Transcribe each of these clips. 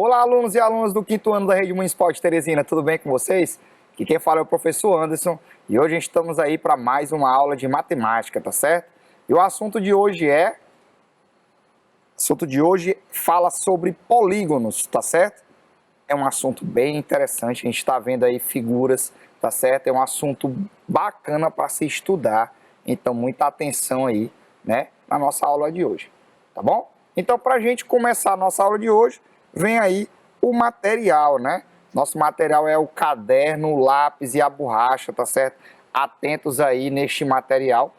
Olá, alunos e alunas do 5º ano da Rede Municipal de Teresina, tudo bem com vocês? Aqui quem fala é o professor Anderson e hoje estamos aí para mais uma aula de matemática, tá certo? E o assunto de hoje fala sobre polígonos, tá certo? É um assunto bem interessante, a gente está vendo aí figuras, tá certo? É um assunto bacana para se estudar, então muita atenção aí, né, na nossa aula de hoje, tá bom? Então, para a gente começar a nossa aula de hoje, vem aí o material, né? Nosso material é o caderno, o lápis e a borracha, tá certo? Atentos aí neste material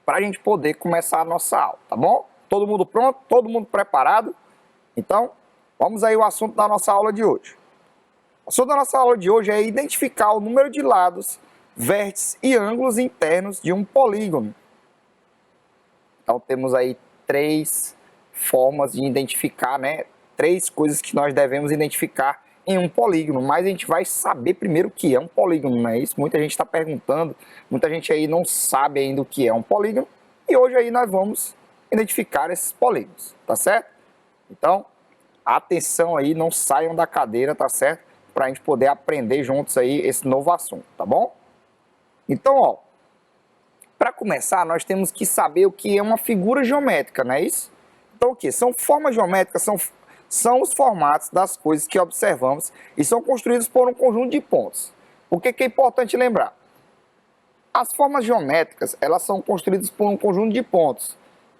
para a gente poder começar a nossa aula, tá bom? Todo mundo pronto? Todo mundo preparado? Então, vamos aí ao assunto da nossa aula de hoje. O assunto da nossa aula de hoje é identificar o número de lados, vértices e ângulos internos de um polígono. Então, temos aí três formas de identificar, né? Três coisas que nós devemos identificar em um polígono, mas a gente vai saber primeiro o que é um polígono, não é isso? Muita gente está perguntando, muita gente aí não sabe ainda o que é um polígono, e hoje aí nós vamos identificar esses polígonos, tá certo? Então, atenção aí, não saiam da cadeira, tá certo? Para a gente poder aprender juntos aí esse novo assunto, tá bom? Então, ó, para começar, nós temos que saber o que é uma figura geométrica, não é isso? Então, o que? São formas geométricas, são os formatos das coisas que observamos e são construídos por um conjunto de pontos. O que é importante lembrar? As formas geométricas, elas são construídas por um conjunto de pontos.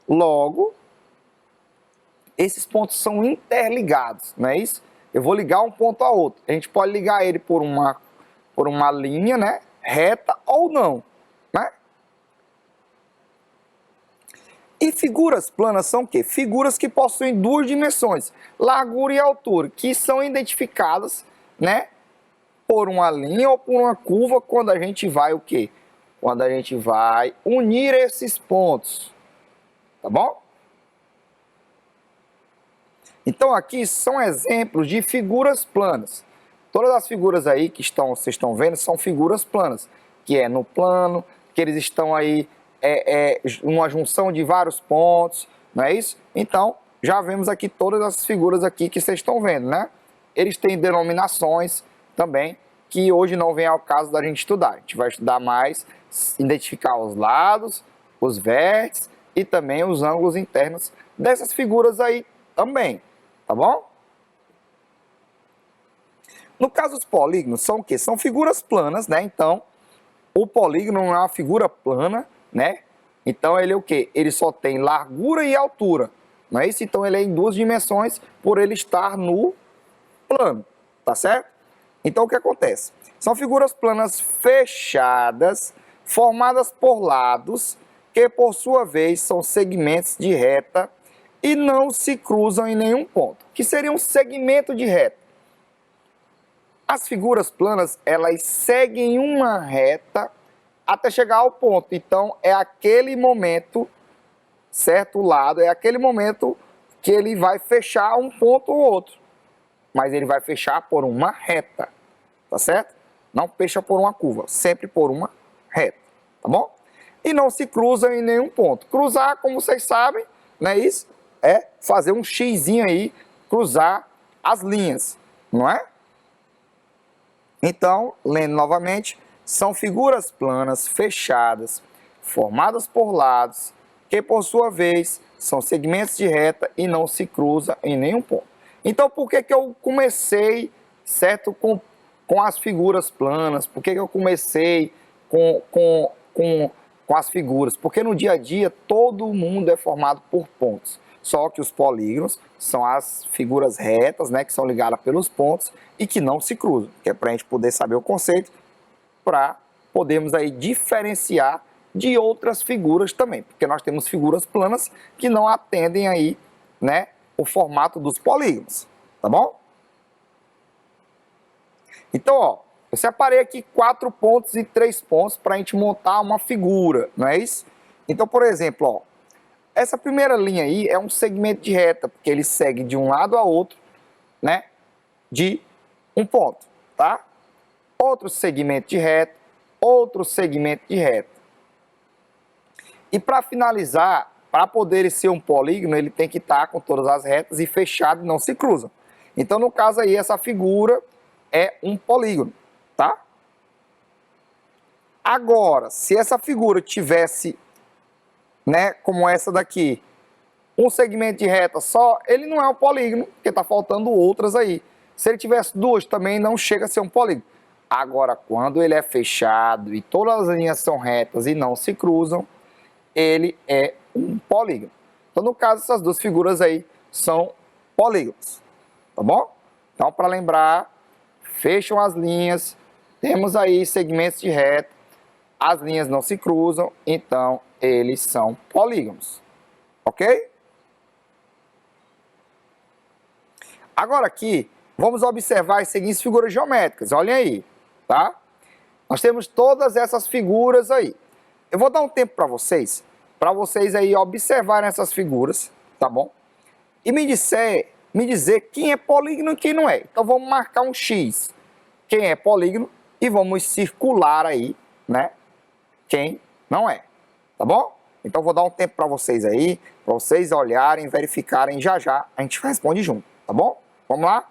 Logo, esses pontos são interligados, não é isso? Eu vou ligar um ponto a outro. A gente pode ligar ele por uma linha, né, reta ou não, né? E figuras planas são o quê? Figuras que possuem duas dimensões, largura e altura, que são identificadas, né, por uma linha ou por uma curva quando a gente vai o quê? Quando a gente vai unir esses pontos, tá bom? Então aqui são exemplos de figuras planas. Todas as figuras aí que vocês estão vendo são figuras planas, que é no plano, que eles estão aí uma junção de vários pontos, não é isso? Então, já vemos aqui todas as figuras aqui que vocês estão vendo, né? Eles têm denominações também, que hoje não vem ao caso da gente estudar. A gente vai estudar mais, identificar os lados, os vértices e também os ângulos internos dessas figuras aí também, tá bom? No caso, os polígonos são o quê? São figuras planas, né? Então, o polígono não é uma figura plana, né? Então ele é o quê? Ele só tem largura e altura, não é isso? Então ele é em duas dimensões por ele estar no plano, tá certo? Então o que acontece? São figuras planas fechadas, formadas por lados, que por sua vez são segmentos de reta e não se cruzam em nenhum ponto. O que seria um segmento de reta? As figuras planas, elas seguem uma reta até chegar ao ponto. Então, é aquele momento, certo? O lado é aquele momento que ele vai fechar um ponto ou outro. Mas ele vai fechar por uma reta, tá certo? Não fecha por uma curva, sempre por uma reta, tá bom? E não se cruza em nenhum ponto. Cruzar, como vocês sabem, não é isso? É fazer um xizinho aí, cruzar as linhas, não é? Então, lendo novamente, são figuras planas fechadas, formadas por lados, que por sua vez são segmentos de reta e não se cruzam em nenhum ponto. Então, por que eu comecei, certo, com as figuras planas? Por que eu comecei com as figuras? Porque no dia a dia todo mundo é formado por pontos. Só que os polígonos são as figuras retas, né, que são ligadas pelos pontos e que não se cruzam, que é para a gente poder saber o conceito, para podermos aí diferenciar de outras figuras também, porque nós temos figuras planas que não atendem aí, né, o formato dos polígonos, tá bom? Então, ó, eu separei aqui 4 pontos e 3 pontos para a gente montar uma figura, não é isso? Então, por exemplo, ó, essa primeira linha aí é um segmento de reta, porque ele segue de um lado a outro, né, de um ponto, tá? Outro segmento de reta, outro segmento de reta. E para finalizar, para poder ser um polígono, ele tem que estar com todas as retas e fechado e não se cruzam. Então, no caso aí, essa figura é um polígono, tá? Agora, se essa figura tivesse, né, como essa daqui, um segmento de reta só, ele não é um polígono, porque está faltando outras aí. Se ele tivesse duas, também não chega a ser um polígono. Agora, quando ele é fechado e todas as linhas são retas e não se cruzam, ele é um polígono. Então, no caso, essas duas figuras aí são polígonos, tá bom? Então, para lembrar, fecham as linhas, temos aí segmentos de reta, as linhas não se cruzam, então eles são polígonos, ok? Agora aqui, vamos observar as seguintes figuras geométricas, olhem aí, tá? Nós temos todas essas figuras aí. Eu vou dar um tempo para vocês aí observarem essas figuras, tá bom? E me dizer quem é polígono e quem não é. Então vamos marcar um X, quem é polígono, e vamos circular aí, né, quem não é, tá bom? Então vou dar um tempo para vocês aí, para vocês olharem, verificarem, já a gente responde junto, tá bom? Vamos lá?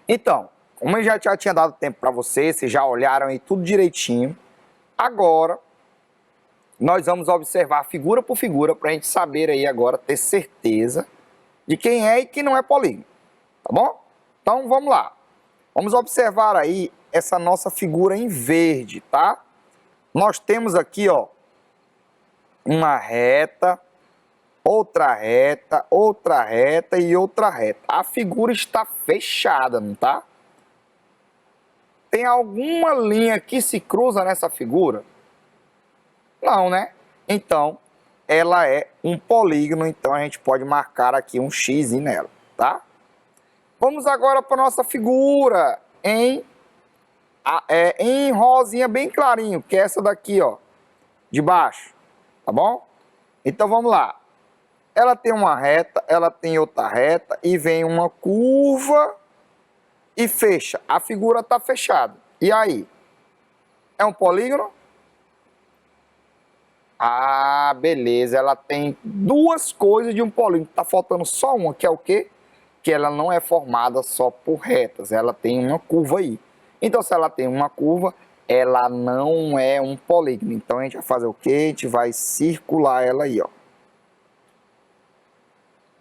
Então, como eu já tinha dado tempo para vocês já olharam aí tudo direitinho, agora nós vamos observar figura por figura para a gente saber aí agora, ter certeza de quem é e quem não é polígono, tá bom? Então vamos lá, vamos observar aí essa nossa figura em verde, tá? Nós temos aqui, ó, uma reta, outra reta, outra reta e outra reta. A figura está fechada, não tá? Tem alguma linha que se cruza nessa figura? Não, né? Então, ela é um polígono, então a gente pode marcar aqui um X nela, tá? Vamos agora para nossa figura em rosinha bem clarinho, que é essa daqui, ó, de baixo, tá bom? Então vamos lá. Ela tem uma reta, ela tem outra reta e vem uma curva e fecha. A figura está fechada. E aí? É um polígono? Ah, beleza. Ela tem duas coisas de um polígono. Está faltando só uma, que é o quê? Que ela não é formada só por retas. Ela tem uma curva aí. Então, se ela tem uma curva, ela não é um polígono. Então, a gente vai fazer o quê? A gente vai circular ela aí, ó.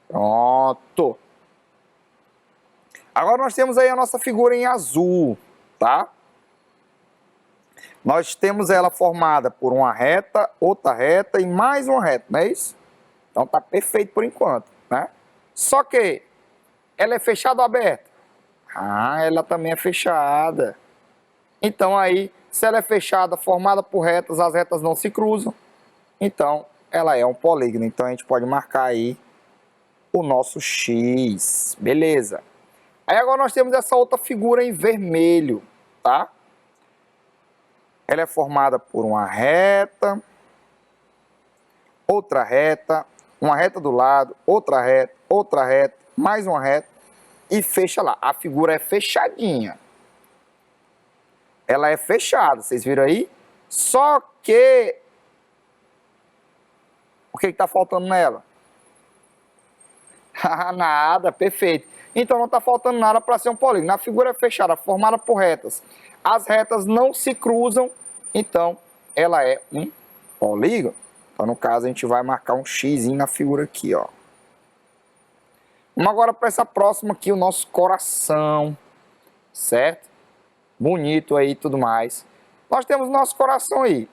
Pronto. Agora nós temos aí a nossa figura em azul, tá? Nós temos ela formada por uma reta, outra reta e mais uma reta, não é isso? Então tá perfeito por enquanto, né? Só que ela é fechada ou aberta? Ah, ela também é fechada. Então aí, se ela é fechada, formada por retas, as retas não se cruzam. Então, ela é um polígono. Então a gente pode marcar aí o nosso X, beleza. Aí agora nós temos essa outra figura em vermelho, tá? Ela é formada por uma reta, uma reta do lado, outra reta, mais uma reta e fecha lá. A figura é fechadinha. Ela é fechada, vocês viram aí? Só que o que está faltando nela? Nada, perfeito. Então não está faltando nada para ser um polígono. A figura é fechada, formada por retas. As retas não se cruzam, então ela é um polígono. Então no caso a gente vai marcar um X na figura aqui, ó. Vamos agora para essa próxima aqui, o nosso coração, certo? Bonito aí e tudo mais. Nós temos o nosso coração aí.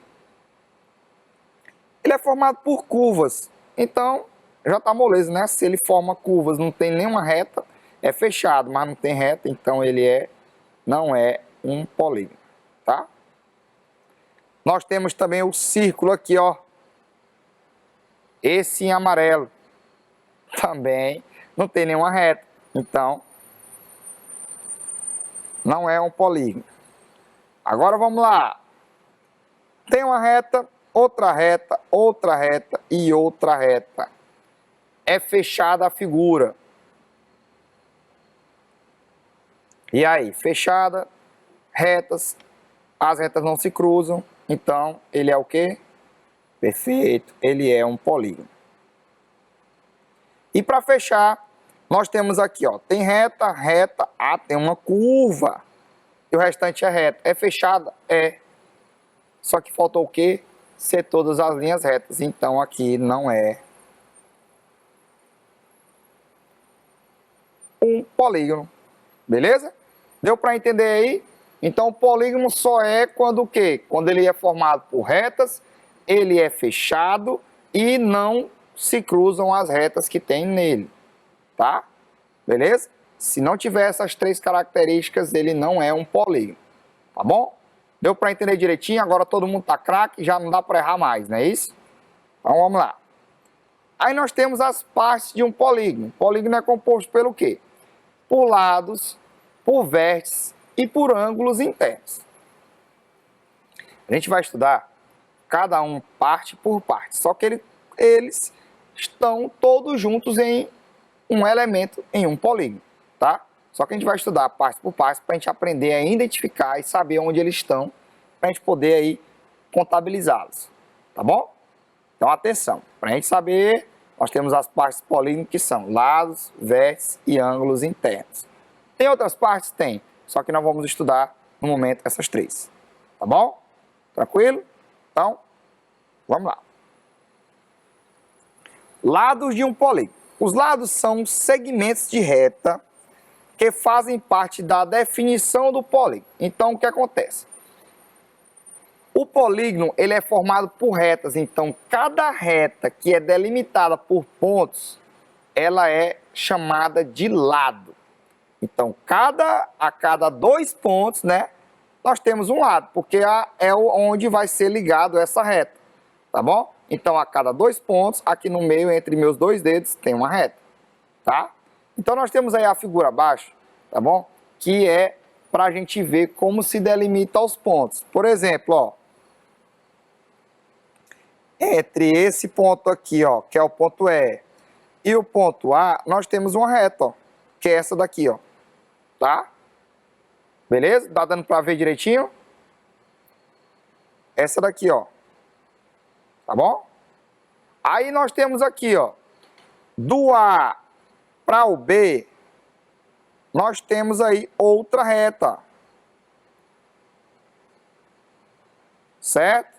Ele é formado por curvas, então já está moleza, né? Se ele forma curvas, não tem nenhuma reta, é fechado, mas não tem reta, então ele não é um polígono, tá? Nós temos também o círculo aqui, ó. Esse em amarelo também não tem nenhuma reta, então não é um polígono. Agora vamos lá. Tem uma reta, outra reta, outra reta e outra reta. É fechada a figura. E aí, fechada, retas, as retas não se cruzam, então ele é o quê? Perfeito, ele é um polígono. E para fechar, nós temos aqui, ó, tem reta, reta, tem uma curva. E o restante é reta. É fechada? É. Só que faltou o quê? Ser todas as linhas retas. Então aqui não é um polígono. Beleza? Deu para entender aí? Então o polígono só é quando o quê? Quando ele é formado por retas, ele é fechado e não se cruzam as retas que tem nele. Tá? Beleza? Se não tiver essas três características, ele não é um polígono. Tá bom? Deu para entender direitinho? Agora todo mundo tá craque, já não dá para errar mais, não é isso? Então vamos lá. Aí nós temos as partes de um polígono. O polígono é composto pelo quê? Por lados, por vértices e por ângulos internos. A gente vai estudar cada um parte por parte, só que eles estão todos juntos em um elemento, em um polígono, tá? Só que a gente vai estudar parte por parte para a gente aprender a identificar e saber onde eles estão, para a gente poder aí contabilizá-los, tá bom? Então atenção, para a gente saber, nós temos as partes do polígono que são lados, vértices e ângulos internos. Tem outras partes? Tem, só que nós vamos estudar no momento essas três, tá bom? Tranquilo? Então, vamos lá. Lados de um polígono. Os lados são segmentos de reta que fazem parte da definição do polígono. Então, o que acontece? O polígono ele é formado por retas, então cada reta que é delimitada por pontos, ela é chamada de lado. Então, a cada 2 pontos, né, nós temos um lado, porque é onde vai ser ligado essa reta, tá bom? Então, a cada 2 pontos, aqui no meio, entre meus 2 dedos, tem uma reta, tá? Então, nós temos aí a figura abaixo, tá bom? Que é para a gente ver como se delimita os pontos. Por exemplo, ó, entre esse ponto aqui, ó, que é o ponto E, e o ponto A, nós temos uma reta, ó, que é essa daqui, ó, tá? Beleza? Tá dando para ver direitinho? Essa daqui, ó, tá bom? Aí nós temos aqui, ó, do A para o B, nós temos aí outra reta, certo?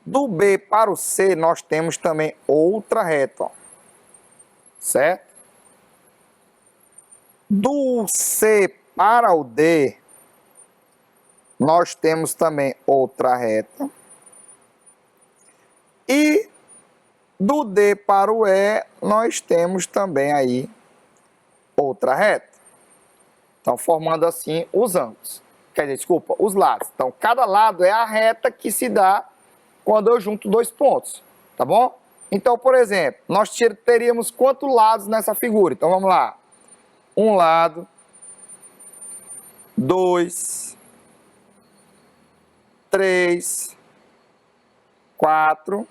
Do B para o C, nós temos também outra reta, ó, certo? Do C para o D, nós temos também outra reta. E do D para o E, nós temos também aí outra reta. Então, formando assim os ângulos. Quer dizer, desculpa, os lados. Então, cada lado é a reta que se dá quando eu junto 2 pontos, tá bom? Então, por exemplo, nós teríamos quantos lados nessa figura? Então, vamos lá. Um lado, 2, 3, 4,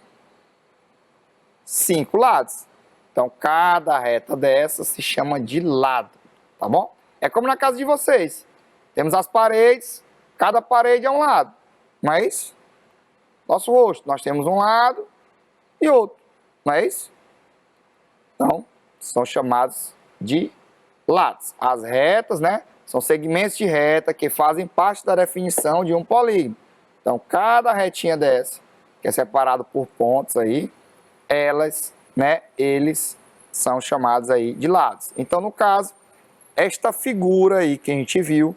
5 lados. Então, cada reta dessa se chama de lado, tá bom? É como na casa de vocês. Temos as paredes, cada parede é um lado, não é isso? Nosso rosto, nós temos um lado e outro, não é isso? Então, são chamados de lados. As retas, né, são segmentos de reta que fazem parte da definição de um polígono. Então, cada retinha dessa, que é separado por pontos aí, eles são chamados aí de lados. Então, no caso, esta figura aí que a gente viu,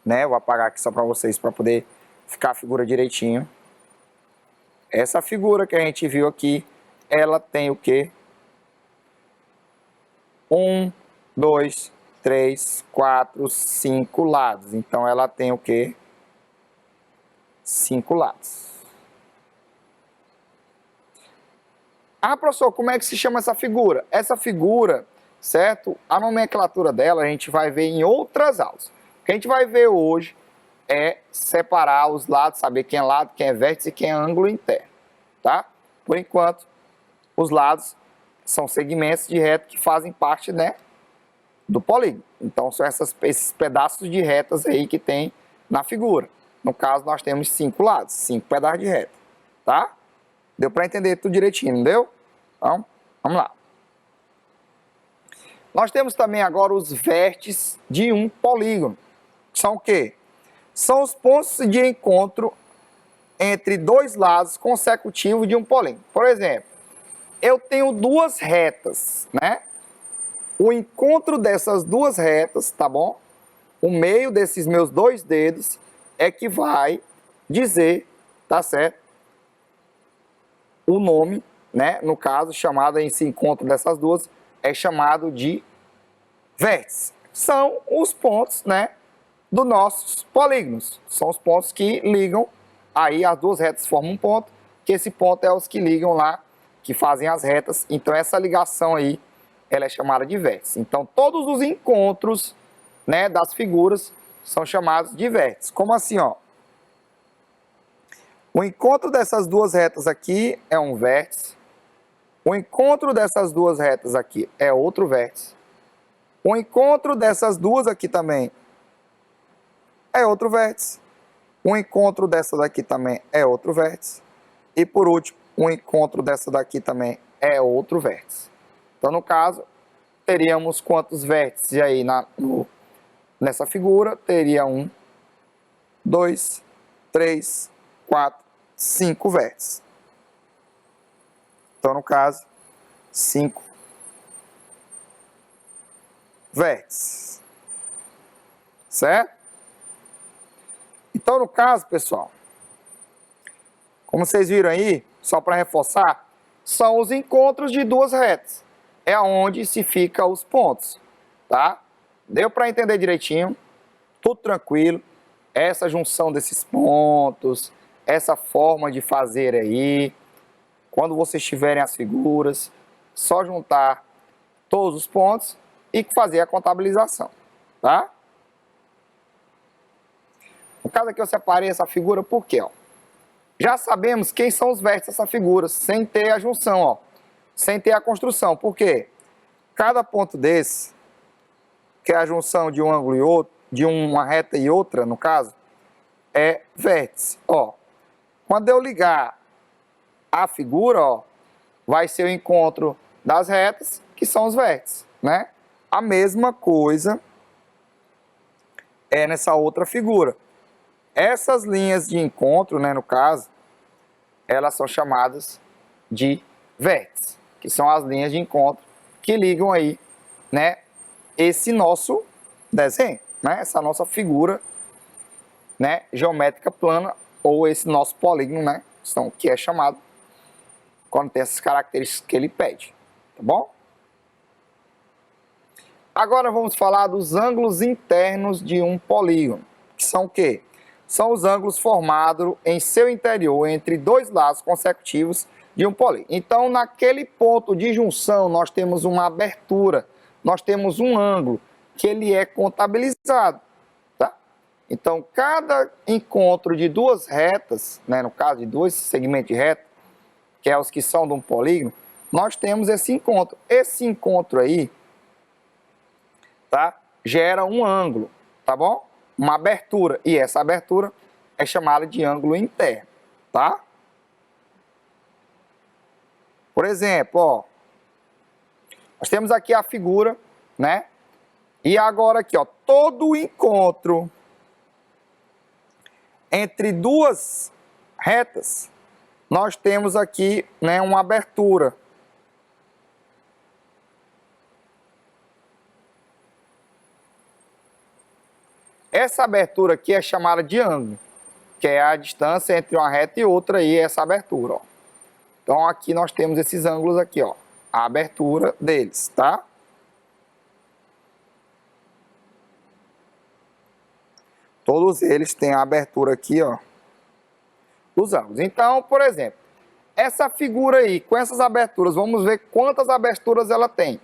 né, eu vou apagar aqui só para vocês, para poder ficar a figura direitinho. Essa figura que a gente viu aqui, ela tem o quê? 1, 2, 3, 4, 5 lados. Então, ela tem o quê? 5 lados. Ah, professor, como é que se chama essa figura? Essa figura certo? A nomenclatura dela a gente vai ver em outras aulas. O que a gente vai ver hoje é separar os lados, saber quem é lado, quem é vértice e quem é ângulo interno, tá? Por enquanto, os lados são segmentos de reta que fazem parte, né, do polígono. Então, são esses pedaços de retas aí que tem na figura. No caso, nós temos 5 lados, 5 pedaços de reta, tá? Deu para entender tudo direitinho, não deu? Então, vamos lá. Nós temos também agora os vértices de um polígono. São o quê? São os pontos de encontro entre dois lados consecutivos de um polígono. Por exemplo, eu tenho duas retas, né? O encontro dessas duas retas, tá bom? O meio desses meus dois dedos é que vai dizer, tá certo? O nome, né? No caso, chamado esse encontro dessas duas, é chamado de vértice. São os pontos, né? Dos nossos polígonos. São os pontos que ligam, aí as duas retas formam um ponto, que esse ponto é os que ligam lá, que fazem as retas. Então essa ligação aí, ela é chamada de vértice. Então todos os encontros, né, das figuras são chamados de vértices. Como assim, ó? O encontro dessas duas retas aqui é um vértice. O encontro dessas duas retas aqui é outro vértice. O encontro dessas duas aqui também é outro vértice. O encontro dessa daqui também é outro vértice. E por último, o encontro dessa daqui também é outro vértice. Então, no caso, teríamos quantos vértices aí nessa figura? Teria 1, 2, 3, 4, 5 vértices. Então, no caso, 5 vértices. Certo? Então, no caso, pessoal, como vocês viram aí, só para reforçar, são os encontros de duas retas. É onde se fica os pontos, tá? Deu para entender direitinho? Tudo tranquilo? Essa junção desses pontos, essa forma de fazer aí, quando vocês tiverem as figuras, só juntar todos os pontos e fazer a contabilização, tá? No caso aqui eu separei essa figura por quê? Ó? Já sabemos quem são os vértices dessa figura, sem ter a junção, ó, sem ter a construção. Por quê? Cada ponto desse, que é a junção de um ângulo e outro, de uma reta e outra, no caso, é vértice. Ó, quando eu ligar a figura, ó, vai ser o encontro das retas, que são os vértices, né? A mesma coisa é nessa outra figura. Essas linhas de encontro, né, no caso, elas são chamadas de vértices, que são as linhas de encontro que ligam aí, né, esse nosso desenho, né, essa nossa figura, né, geométrica plana, ou esse nosso polígono, né, que é chamado quando tem essas características que ele pede, tá bom? Agora vamos falar dos ângulos internos de um polígono, que são o quê? São os ângulos formados em seu interior entre dois lados consecutivos de um polígono. Então, naquele ponto de junção, nós temos uma abertura, nós temos um ângulo, que ele é contabilizado, tá? Então, cada encontro de duas retas, né, no caso de dois segmentos de reta, que é os que são de um polígono, nós temos esse encontro. Esse encontro aí, tá, gera um ângulo, tá bom? Uma abertura, e essa abertura é chamada de ângulo interno, tá? Por exemplo, ó, nós temos aqui a figura, né? E agora aqui, ó, todo o encontro entre duas retas, nós temos aqui, né, uma abertura. Essa abertura aqui é chamada de ângulo, que é a distância entre uma reta e outra e essa abertura, ó. Então aqui nós temos esses ângulos aqui, ó, a abertura deles, tá? Todos eles têm a abertura aqui, ó, dos ângulos. Então, por exemplo, essa figura aí, com essas aberturas, vamos ver quantas aberturas ela tem.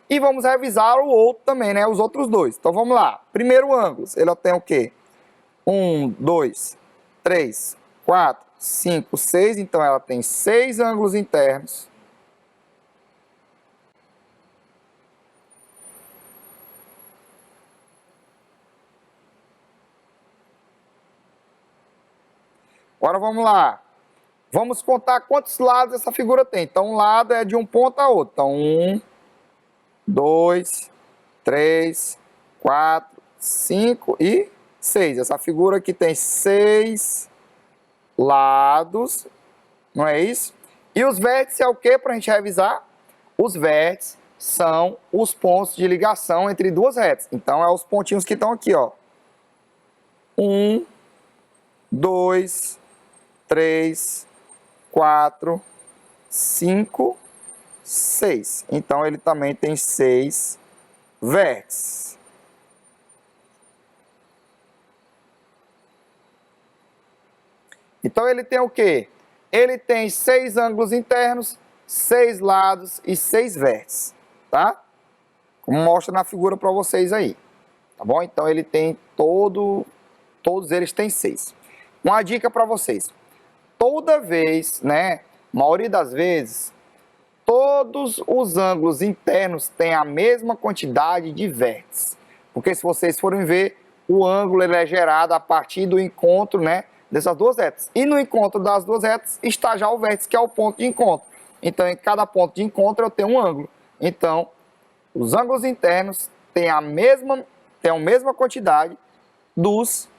E vamos revisar o outro também, né? Os outros dois. Então vamos lá. Primeiro ângulo, ele tem o quê? 1, 2, 3, 4, 5, 6. Então ela tem 6 ângulos internos. Agora vamos lá. Vamos contar quantos lados essa figura tem. Então um lado é de um ponto a outro. Então 1, 2, 3, 4, 5 e 6. Essa figura aqui tem 6 lados, não é isso? E os vértices é o que para a gente revisar? Os vértices são os pontos de ligação entre duas retas. Então, é os pontinhos que estão aqui, ó. 1, 2, 3, 4, 5, 6. Então, ele também tem 6 vértices. Então, ele tem o quê? Ele tem 6 ângulos internos, 6 lados e 6 vértices, tá? Como mostra na figura para vocês aí, tá bom? Então, ele tem todos eles têm 6. Uma dica para vocês. Toda vez, né, maioria das vezes, todos os ângulos internos têm a mesma quantidade de vértices. Porque se vocês forem ver, o ângulo ele é gerado a partir do encontro, né, dessas duas retas. E no encontro das duas retas está já o vértice, que é o ponto de encontro. Então, em cada ponto de encontro eu tenho um ângulo. Então, os ângulos internos têm a mesma quantidade dos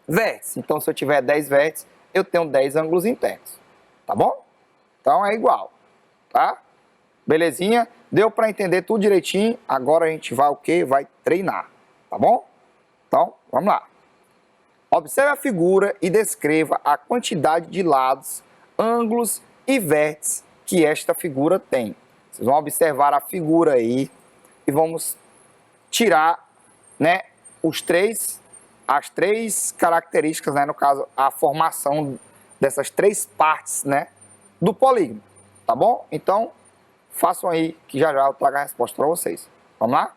vértices. Então, se eu tiver 10 vértices, eu tenho 10 ângulos internos. Tá bom? Então, é igual. Tá? Belezinha? Deu para entender tudo direitinho. Agora a gente vai o quê? Vai treinar. Tá bom? Então, vamos lá. Observe a figura e descreva a quantidade de lados, ângulos e vértices que esta figura tem. Vocês vão observar a figura aí e vamos tirar, né, as três características, né, no caso, a formação dessas 3 partes, né, do polígono. Tá bom? Então, façam aí que já eu trago a resposta para vocês. Vamos lá?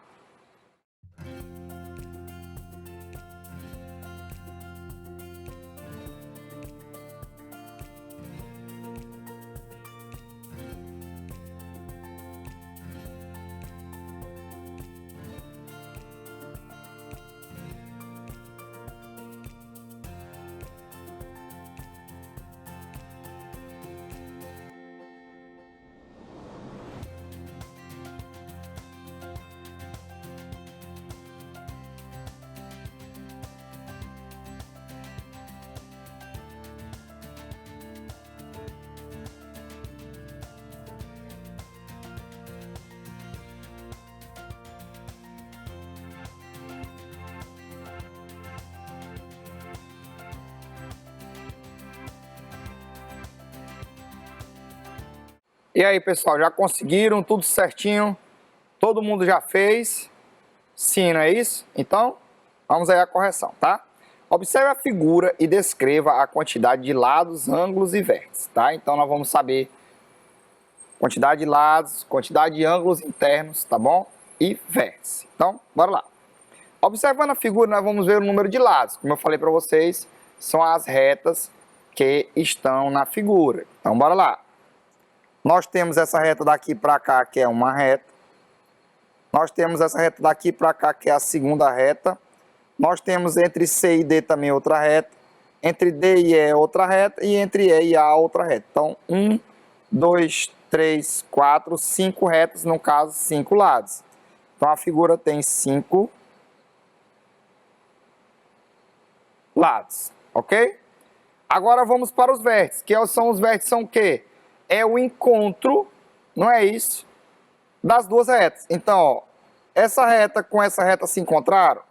E aí, pessoal, já conseguiram tudo certinho? Todo mundo já fez? Sim, não é isso? Então, vamos aí à correção, tá? Observe a figura e descreva a quantidade de lados, ângulos e vértices, tá? Então, nós vamos saber quantidade de lados, quantidade de ângulos internos, tá bom? E vértices. Então, bora lá. Observando a figura, nós vamos ver o número de lados. Como eu falei para vocês, são as retas que estão na figura. Então, bora lá. Nós temos essa reta daqui para cá, que é uma reta. Nós temos essa reta daqui para cá, que é a segunda reta. Nós temos entre C e D também outra reta. Entre D e E outra reta. E entre E e A outra reta. Então, 1, 2, 3, 4, 5 retas, no caso, 5 lados. Então, a figura tem 5 lados, ok? Agora vamos para os vértices. Que são os vértices são o quê? É o encontro, não é isso, das duas retas. Então, ó, essa reta com essa reta se encontraram,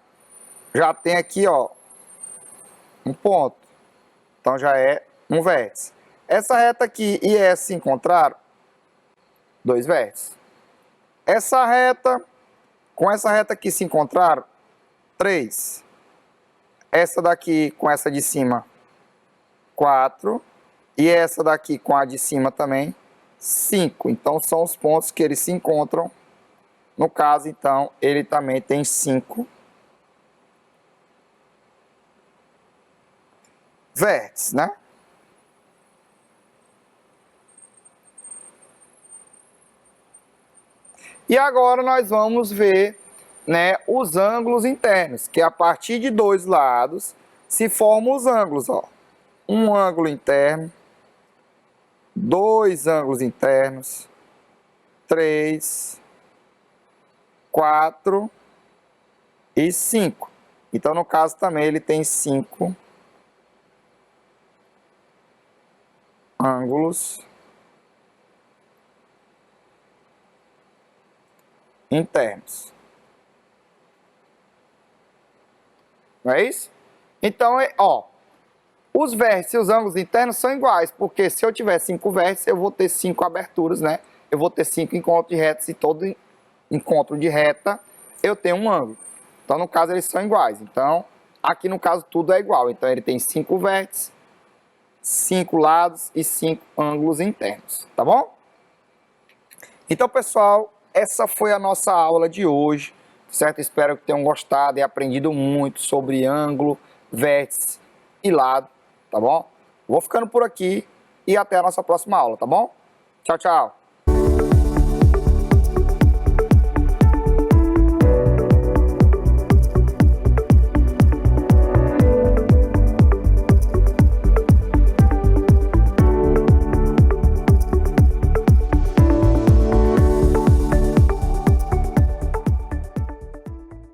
já tem aqui, ó, um ponto. Então, já é um vértice. Essa reta aqui e essa se encontraram, 2 vértices. Essa reta com essa reta aqui se encontraram, 3. Essa daqui com essa de cima, 4. E essa daqui com a de cima também, 5. Então, são os pontos que eles se encontram No caso, então, ele também tem 5 vértices, né? E agora nós vamos ver, né, os ângulos internos, que a partir de 2 lados se formam os ângulos, ó. Um ângulo interno, 2 ângulos internos, 3, 4 e 5. Então, no caso também, ele tem 5 ângulos internos. Não é isso? Então, ó, os vértices e os ângulos internos são iguais, porque se eu tiver 5 vértices, eu vou ter 5 aberturas, né? Eu vou ter 5 encontros de retas e todo encontro de reta eu tenho um ângulo. Então, no caso, eles são iguais. Então, aqui no caso, tudo é igual. Então, ele tem 5 vértices, 5 lados e 5 ângulos internos, tá bom? Então, pessoal, essa foi a nossa aula de hoje, certo? Espero que tenham gostado e aprendido muito sobre ângulo, vértice e lado, tá bom? Vou ficando por aqui e até a nossa próxima aula, tá bom? Tchau, tchau!